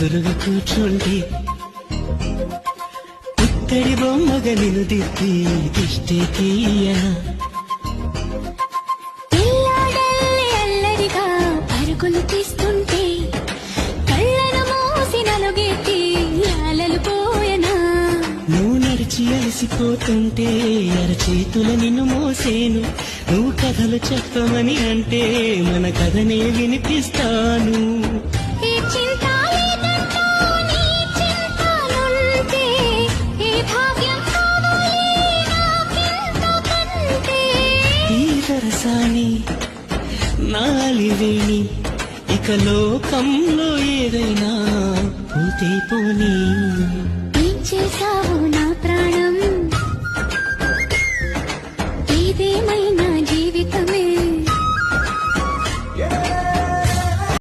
ఎదురుగా కూర్చుంటే పుత్తడి బొమ్మగా నిన్ను దిద్ది దిష్టి తీయనా పిల్లాడల్లి అల్లరిగా పరుగులు తీస్తుంటే కళ్ళను మూసి నలుగెట్టి లాలలు పోయనా నువ్వు నడిచి అలసిపోతుంటే అరచేతుల నిన్ను మోసేను నువ్వు కథలు చెప్పమని అంటే మన కథనే వినిపిస్తాను ఏ చింత లేదంటూ నీ చింతలుంటే ఏ భాగ్యం కావాలి నాకింతకంటే ఈ సరసాని నాలివేణి ఇక లోకంలో ఏదైనా పోతే పోనీ ఏం చేశావు నా ప్రాణం ఏదేమైనా